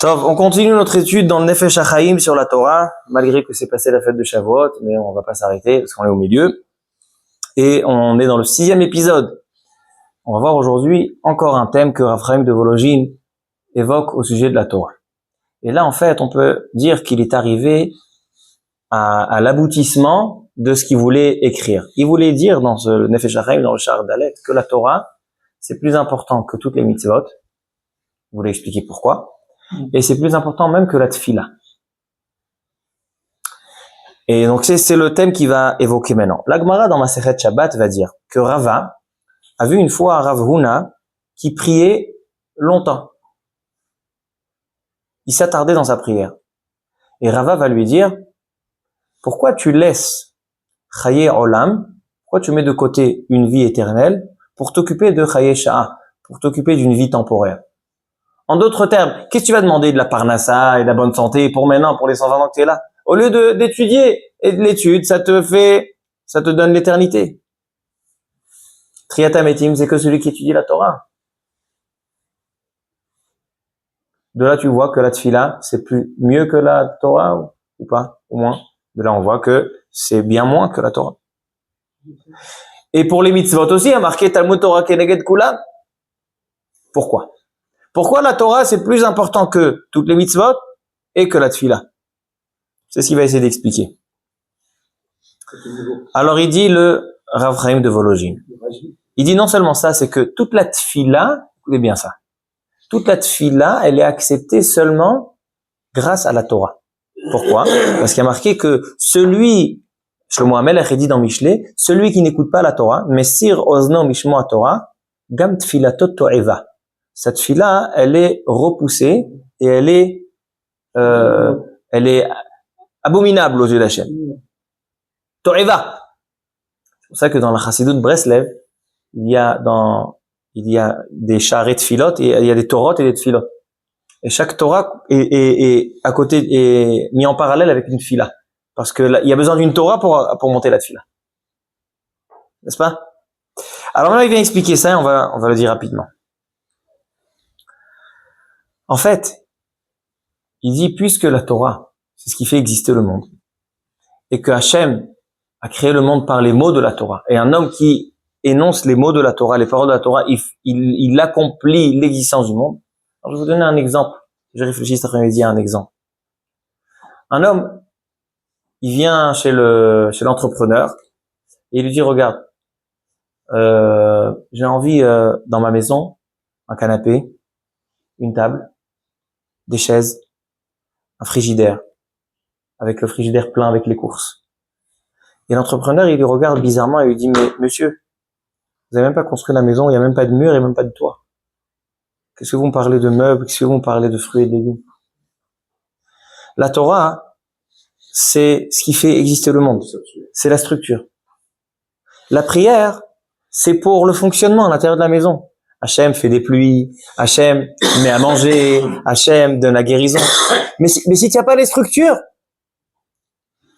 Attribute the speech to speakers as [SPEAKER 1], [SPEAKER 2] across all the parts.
[SPEAKER 1] Tov, on continue notre étude dans le Nefesh HaChaim sur la Torah, malgré que c'est passé la fête de Shavuot, mais on va pas s'arrêter parce qu'on est au milieu. Et on est dans le 6e épisode. On va voir aujourd'hui encore un thème que Rav Chaim de Volojin évoque au sujet de la Torah. Et là, en fait, on peut dire qu'il est arrivé à l'aboutissement de ce qu'il voulait écrire. Il voulait dire dans le Nefesh HaChaim, dans le Shar Dalet, que la Torah, c'est plus important que toutes les mitzvot. Il voulait expliquer pourquoi. Et c'est plus important même que la tfila. Et donc c'est le thème qu'il va évoquer maintenant. La Gemara dans Masechet Shabbat va dire que Rava a vu une fois Rav Huna qui priait longtemps. Il s'attardait dans sa prière. Et Rava va lui dire, pourquoi tu laisses Chaye Olam, pourquoi tu mets de côté une vie éternelle pour t'occuper de Chaye Sha'a, pour t'occuper d'une vie temporaire? En d'autres termes, qu'est-ce que tu vas demander de la parnassa et de la bonne santé pour maintenant, pour les 120 ans que tu es là? Au lieu d'étudier et de l'étude, ça te donne l'éternité. Triata Metim, c'est que celui qui étudie la Torah. De là, tu vois que la tfila, c'est mieux que la Torah ou pas, au moins. De là, on voit que c'est bien moins que la Torah. Et pour les mitzvot aussi, il y a marqué Talmud Torah Keneged Kulam. Pourquoi? Pourquoi la Torah, c'est plus important que toutes les mitzvot et que la tfila? C'est ce qu'il va essayer d'expliquer. Alors, il dit le Rav Chaim de Volojin. Il dit non seulement ça, c'est que toute la tfila, écoutez bien ça, toute la tfila, elle est acceptée seulement grâce à la Torah. Pourquoi? Parce qu'il y a marqué que Shlomo HaMelech a dit dans Mishlei, celui qui n'écoute pas la Torah, Mesir Ozno Mishmo Torah, Gam Tfilatot To'eva. Cette tfila, elle est repoussée et elle est abominable aux yeux d'Hachem. To'eva. C'est pour ça que dans la Chassidut de Breslev, il y a des charrets de tfilot et il y a des torot et des tfilot. Et chaque Torah est à côté, est mis en parallèle avec une tfila. Parce que là, il y a besoin d'une Torah pour monter la tfila. N'est-ce pas? Alors là, il vient expliquer ça et on va le dire rapidement. En fait, il dit, puisque la Torah, c'est ce qui fait exister le monde, et que Hachem a créé le monde par les mots de la Torah, et un homme qui énonce les mots de la Torah, les paroles de la Torah, il accomplit l'existence du monde. Alors, je vais vous donner un exemple. Je réfléchis cet après-midi à un exemple. Un homme, il vient chez l'entrepreneur, et il lui dit, regarde, j'ai envie, dans ma maison, un canapé, une table, des chaises, un frigidaire, avec le frigidaire plein avec les courses. Et l'entrepreneur, il lui regarde bizarrement et lui dit, mais monsieur, vous n'avez même pas construit la maison, il n'y a même pas de mur et même pas de toit. Qu'est-ce que vous me parlez de meubles, qu'est-ce que vous me parlez de fruits et de légumes? La Torah, c'est ce qui fait exister le monde. C'est la structure. La prière, c'est pour le fonctionnement à l'intérieur de la maison. Hachem fait des pluies, Hachem met à manger, Hachem donne la guérison. Mais si tu n'as pas les structures,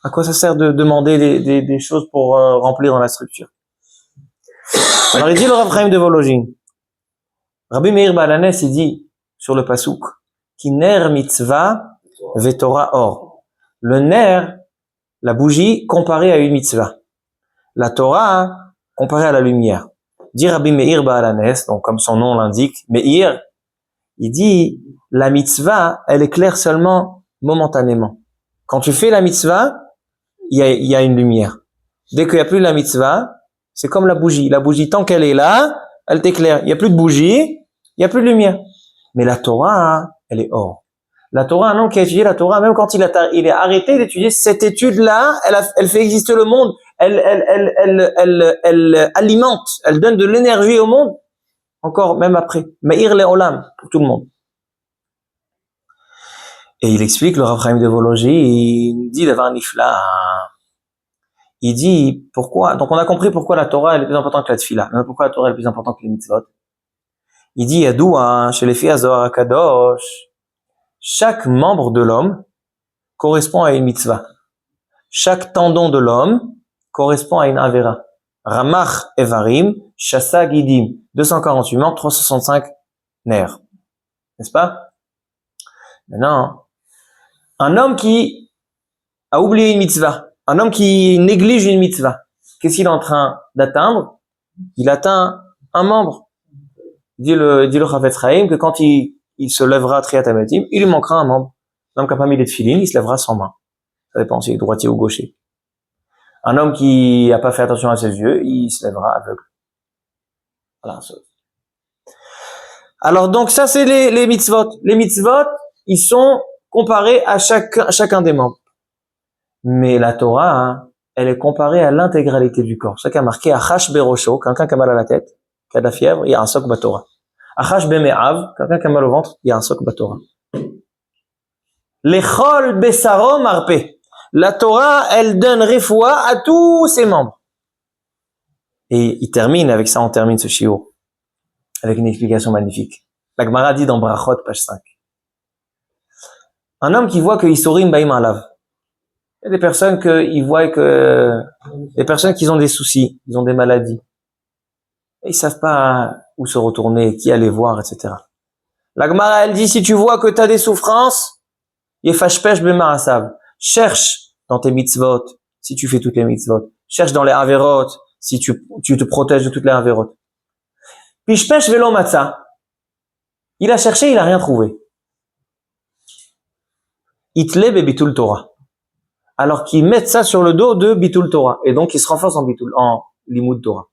[SPEAKER 1] à quoi ça sert de demander des choses pour remplir dans la structure? Alors il dit le Rav Chaim de Volojin. Rabbi Meir Balanes, il dit sur le pasuk, ki ner mitzvah vetora or. Le ner, la bougie, comparée à une mitzvah. La Torah, comparée à la lumière. Dit Rabbi Meir Balanes, donc comme son nom l'indique, Meir, il dit, la mitzvah, elle éclaire seulement momentanément. Quand tu fais la mitzvah, il y a une lumière. Dès qu'il n'y a plus la mitzvah, c'est comme la bougie. La bougie, tant qu'elle est là, elle t'éclaire. Il n'y a plus de bougie, il n'y a plus de lumière. Mais la Torah, elle est or. La Torah, un homme qui a étudié la Torah, même quand il est arrêté d'étudier cette étude-là, elle fait exister le monde. Elle alimente, elle donne de l'énergie au monde. Encore, même après. Meir le'olam, pour tout le monde. Et il explique, le Rav Chaim de Volojin, il dit d'avoir un nifla. Il dit, pourquoi? Donc on a compris pourquoi la Torah elle est plus importante que la tfila. Mais pourquoi la Torah est plus importante que les mitzvot? Il dit, Yadoua, chez les filles à Zohar Kadosh, chaque membre de l'homme correspond à une mitzvah. Chaque tendon de l'homme correspond à une avera. Ramach Evarim, Shasa Gidim, 248 membres, 365 nerfs. N'est-ce pas? Maintenant, un homme qui a oublié une mitzvah, un homme qui néglige une mitzvah, qu'est-ce qu'il est en train d'atteindre? Il atteint un membre. Dit le Chafetz Chaim que quand il se lèvera Triyat HaMetim, il lui manquera un membre. L'homme qui n'a pas mis les tefilines, il se lèvera sans main. Ça dépend s'il est droitier ou gaucher. Un homme qui n'a pas fait attention à ses yeux, il se lèvera aveugle. Voilà. Alors donc ça c'est les mitzvot. Les mitzvot, ils sont comparés à chacun des membres. Mais la Torah, hein, elle est comparée à l'intégralité du corps. C'est ça qui a marqué Achash Berosho, quelqu'un qui a mal à la tête, qui a de la fièvre, il y a un sok batorah. Achash Beme'av, quelqu'un qui a mal au ventre, il y a un sok batorah. Lechol Besaro Marpe. La Torah, elle donne refoua à tous ses membres. Et il termine, avec ça on termine ce shiur, avec une explication magnifique. La Gemara dit dans Brachot, page 5. Un homme qui voit que Isurim Baim Alav. Il y a des personnes des personnes qui ont des soucis, ils ont des maladies. Et ils savent pas où se retourner, qui aller voir, etc. La Gemara, elle dit, si tu vois que tu as des souffrances, Yefashpesh Bemarasav. Cherche dans tes mitzvot, si tu fais toutes les mitzvot. Cherche dans les averot, si tu te protèges de toutes les averot. Pishpesh Velo Matza. Il a cherché, il a rien trouvé. Itle Bebitul Torah. Alors qu'ils mettent ça sur le dos de Bitul Torah. Et donc, ils se renforcent en Limud Torah.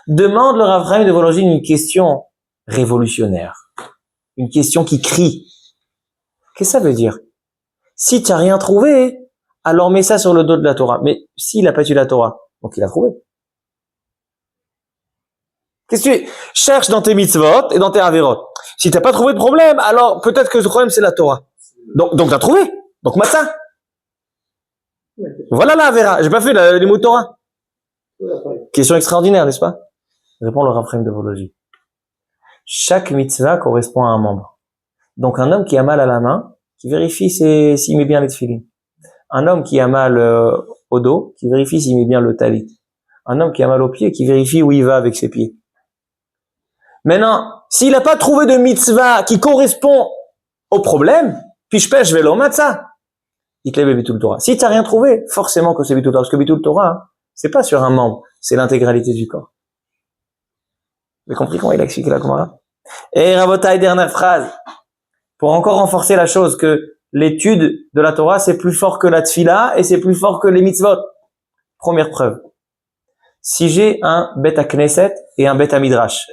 [SPEAKER 1] Demande le Rav Chaim de Volozhin une question révolutionnaire. Une question qui crie. Qu'est-ce que ça veut dire? Si tu n'as rien trouvé, alors mets ça sur le dos de la Torah. Mais s'il n'a pas eu la Torah, donc il a trouvé. Qu'est-ce que tu cherches dans tes mitzvot et dans tes averot? Si tu n'as pas trouvé de problème, alors peut-être que le problème c'est la Torah. Donc tu as trouvé. Donc matin. Voilà la Avera. J'ai pas fait les mots de Torah. Question extraordinaire, n'est-ce pas? Répond le Rav Chaim de Volozhin. Chaque mitzvah correspond à un membre. Donc un homme qui a mal à la main, qui vérifie s'il met bien les tefilines. Un homme qui a mal au dos, qui vérifie s'il met bien le talit. Un homme qui a mal aux pieds, qui vérifie où il va avec ses pieds. Maintenant, s'il n'a pas trouvé de mitzvah qui correspond au problème, pishpesh velo matzah. Il te lève Bitul Torah. Si tu n'as rien trouvé, forcément que c'est Bitul Torah. Parce que Bitul Torah, hein, c'est pas sur un membre, c'est l'intégralité du corps. Vous avez compris comment il a expliqué la Gemara? Et Rabotai, dernière phrase. Pour encore renforcer la chose, que l'étude de la Torah, c'est plus fort que la tfila et c'est plus fort que les mitzvot. Première preuve. Si j'ai un Bet HaKnesset et un Bet HaMidrash,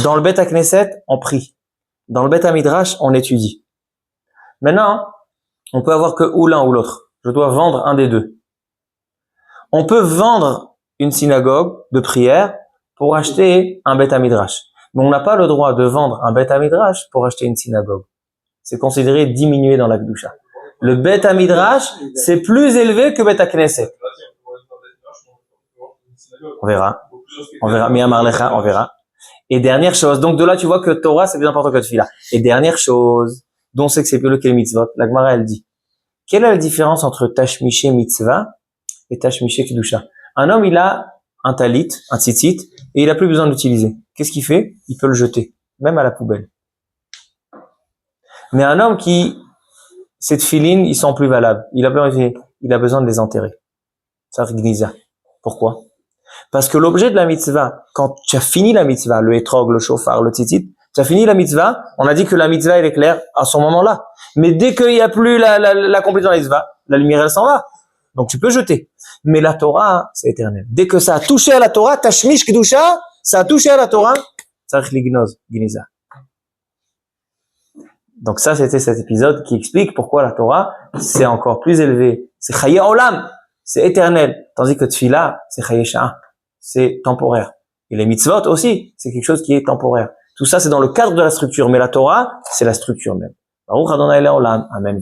[SPEAKER 1] dans le Bet HaKnesset, on prie. Dans le Bet HaMidrash, on étudie. Maintenant, on peut avoir que ou l'un ou l'autre. Je dois vendre un des deux. On peut vendre une synagogue de prière pour acheter un Bet HaMidrash. Mais on n'a pas le droit de vendre un Bet HaMidrash pour acheter une synagogue. C'est considéré diminué dans la Kedusha. Le Bet HaMidrash, c'est plus élevé que Bet HaKnesset. On verra. Miyamar Lecha, on verra. Et dernière chose, donc de là tu vois que Torah c'est plus important que Tfila. Et dernière chose, dont on sait que c'est plus le que les mitzvot, la Gemara elle dit, quelle est la différence entre Tashmiché mitzvah et Tashmiché kedusha? Un homme il a un talit, un tzitzit, et il a plus besoin de l'utiliser. Qu'est-ce qu'il fait? Il peut le jeter, même à la poubelle. Mais un homme qui, ces tefilines, ils sont plus valables. Il a besoin de les enterrer. Ça rigniza. Pourquoi? Parce que l'objet de la mitzvah, quand tu as fini la mitzvah, le etrog, le shofar, le tzitzit, tu as fini la mitzvah, on a dit que la mitzvah elle est claire à ce moment-là. Mais dès qu'il n'y a plus la complétion de la mitzvah, la lumière elle s'en va. Donc tu peux jeter. Mais la Torah, c'est éternel. Dès que ça a touché à la Torah, tashmish kedusha, ça a touché à la Torah, ça rignoz, gniza. Donc ça, c'était cet épisode qui explique pourquoi la Torah, c'est encore plus élevé. C'est chaye olam, c'est éternel. Tandis que tfila, c'est chaye sha'a, c'est temporaire. Et les mitzvot aussi, c'est quelque chose qui est temporaire. Tout ça, c'est dans le cadre de la structure. Mais la Torah, c'est la structure même. Baruch Adonai Le'olam. Amen.